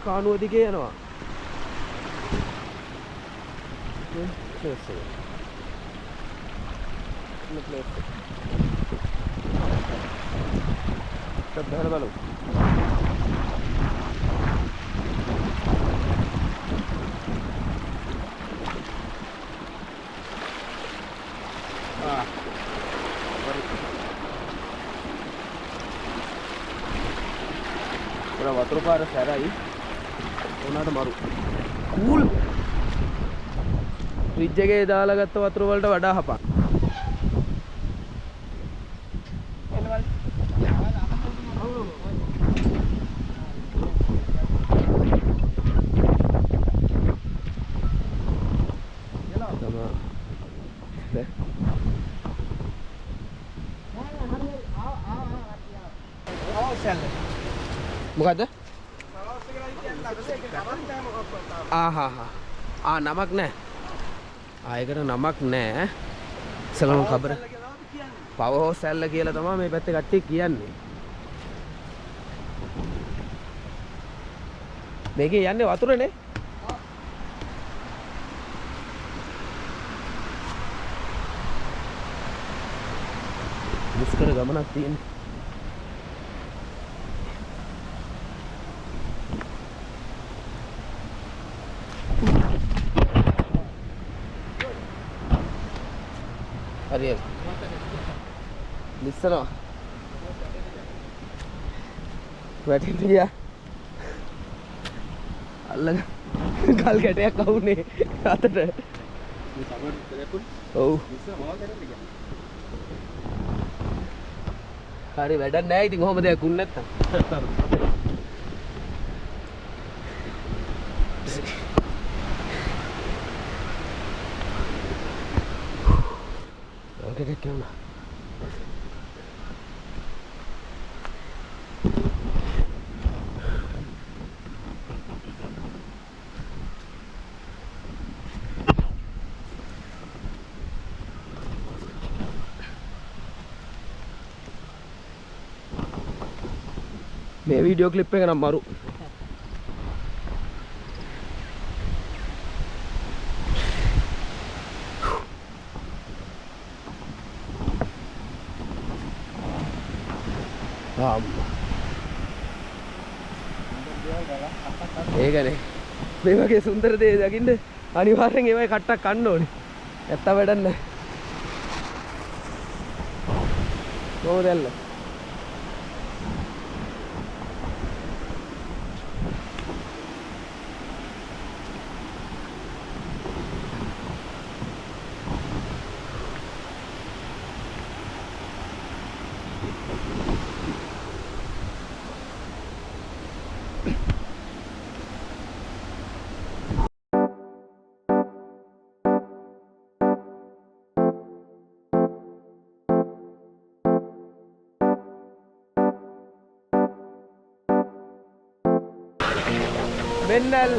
කානුව දිගේ යනවා. ප්ලේස් එක. ඉන්න ප්ලේස් එක. බහන බලමු. වතුර පාර සැරයි උනාට මරු කූල් ෆ්‍රිජ් එකේ දාලා ගත්ත වතුර වලට වඩා හපක් මොකද්ද? නමක් නැහැ. ආයකට නමක් නැහැ. සලම කබර. පවර් හෝස් ඇල්ල කියලා තමයි මේ පැත්තේ කට්ටිය කියන්නේ. මේකේ යන්නේ වතුරනේ. මුස්කර ගමනක් තියෙන්නේ. හරියට ලිස්සනවා වැටෙන්න ගියා අල්ලග ගල් කැටයක් අහුනේ අතට ඔව් හරි වැඩක් නැහැ ඉතින් කොහොමද දෙයක් උන් නැත්තම් Oke, kena. මේ වීඩියෝ ක්ලිප් එක නම් මරු. ඒකනේ මේ වගේ සුන්දර දේ දකින්න අනිවාර්යෙන් ඒ වගේ කට්ටක් කන්න ඕනේ. නැත්තම් වැඩක් නැහැ. කොහොමද ඇල්ල? Benar.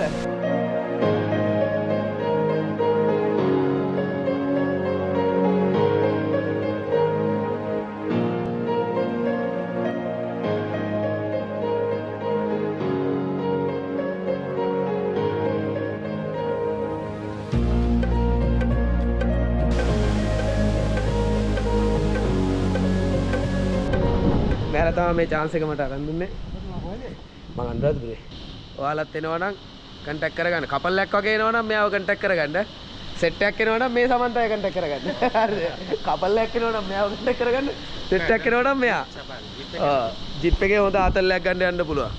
Merah tahu me chance එක මට අරන් දුන්නේ. මම අනුරාධපුරේ. ඔයාලත් එනවා නම් කන්ටැක්ට් කරගන්න. කපල් එකක් වගේ එනවා නම් මෙයාව කන්ටැක්ට් කරගන්න. සෙට් එකක් එනවා නම් මේ සමන්තය කන්ටැක්ට් කරගන්න. හරිද? කපල් එකක් එනවා නම් මෙයාව කන්ටැක්ට් කරගන්න. සෙට් එකක් එනවා නම් මෙයා. ජිප් එකේ හොඳ ආතල්ලයක් ගන්න යන්න පුළුවන්.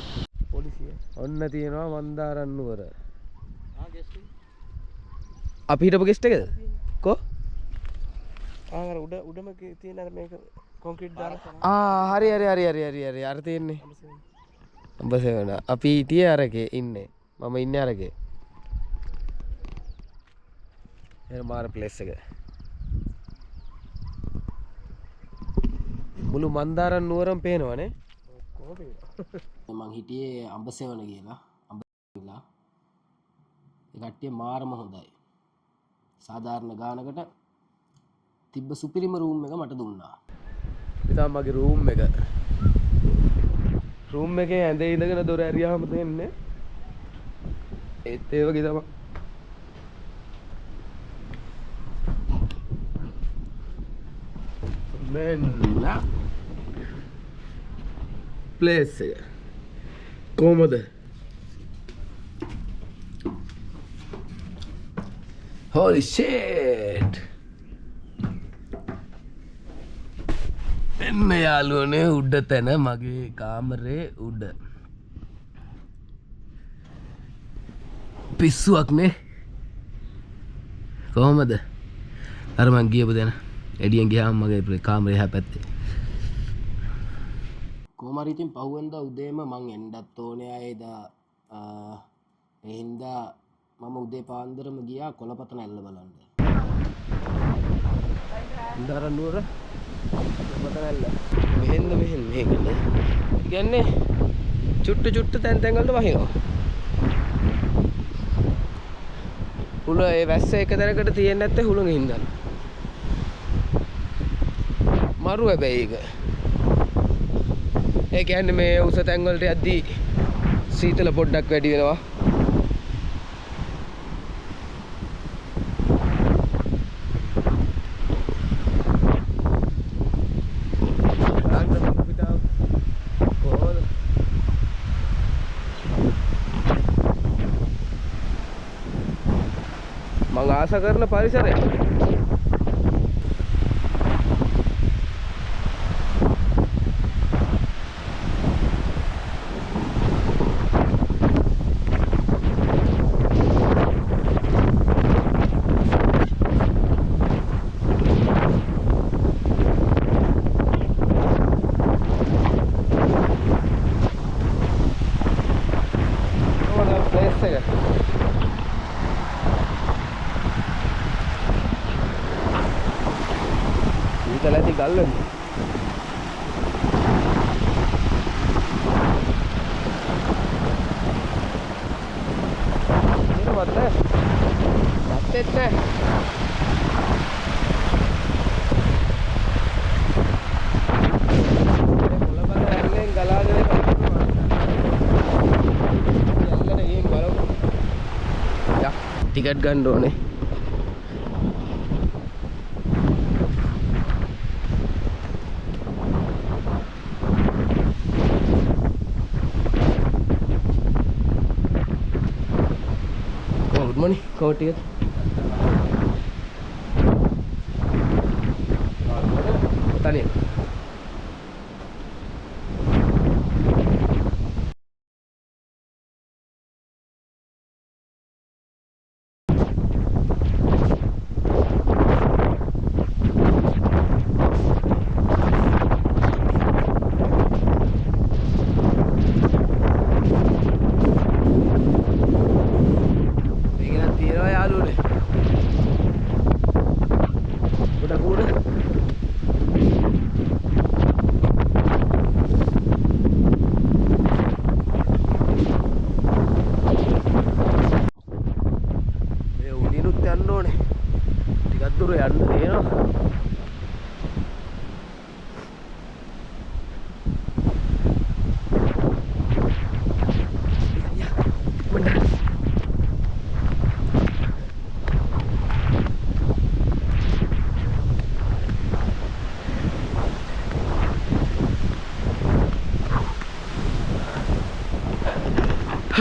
පොලිසිය. ඔන්න තියෙනවා මන්දාරන් නුවර. ගෙස්ට් එක. අපි හිටපු ගෙස්ට් එකද? කො? අර උඩම තියෙන අර මේක කොන්ක්‍රීට් දාලා. හරි. අර තියෙන්නේ. අඹසේවන අපි හිටියේ අරකේ ඉන්නේ මම ඉන්නේ අරකේ එර මාර ප්ලේස් එක මුළු මන්දාරන් නුවරම පේනවනේ කොහොමද මං හිටියේ අඹසේවන කියලා අඹසේවලා ඒ කට්ටිය මාරම හොඳයි සාධාරණ ගානකට තිබ්බ සුපිරිම රූම් එක මට දුන්නා ඉතින් මගේ රූම් එක රූම් එකේ ඇඳේ ඉඳගෙන දොර ඇරියාම තියෙන්නේ ඒත් ඒ වගේ තමයි. මෙන්න ප්ලේස් එක කොහමද? holy shit! එන්න යාළුවනේ උඩ තැන මගේ කාමරේ උඩ. පිස්සුවක්නේ. කොහමද? අර මං ගියපු දෙන එඩියෙන් ගියාම මගේ කාමරේ එහා පැත්තේ. කොහොම හරි ඉතින් පහුවෙන්දා උදේම මං එන්නත් ඕනේ ආයේදා. ඒ හින්දා මම උදේ පාන්දරම ගියා කොළපතන ඇල්ල බලන්න. ඉන්දර නුවර කොළපතන ඇල්ල. මෙහෙන්ද මේකද? කියන්නේ චුට්ටු තැන් වලට වහිනවා. හුල ඒ වැස්ස එක තැනකට තියෙන්නේ නැත්තේ හුලඟ හින්දා. මරු හැබැයි ඒක. ඒ කියන්නේ මේ උස තැන් වලට යද්දී සීතල පොඩ්ඩක් වැඩි වෙනවා. මම ආස කරන පරිසරය. Lagi galon. Ini mata. Batet deh. Mula pada yang galah jadi kalau jalan lagi baru. Ya, tiket gando nih. Money, kau tiket. Tanya.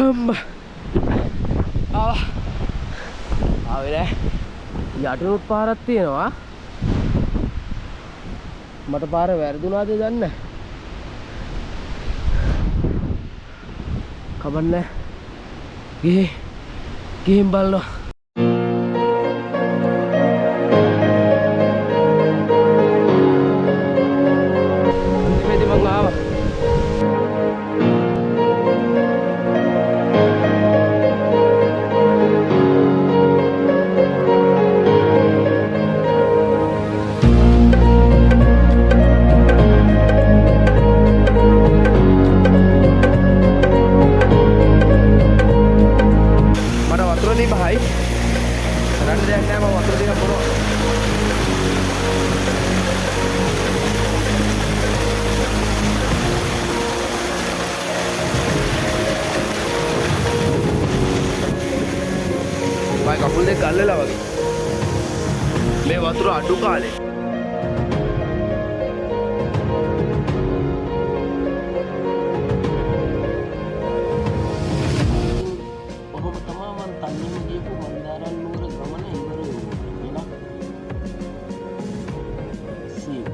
Hamba. ආවේ යටිනුත් පාරක් තියෙනවා. මට පාර වැරදුනාද දන්නේ නැහැ. කවන්නේ. ගිහින් බලනවා. අන්තිමේදී මං ආවා. Bye. ගල්ලලා වගේ. මේ වතුර අඩු කාලේ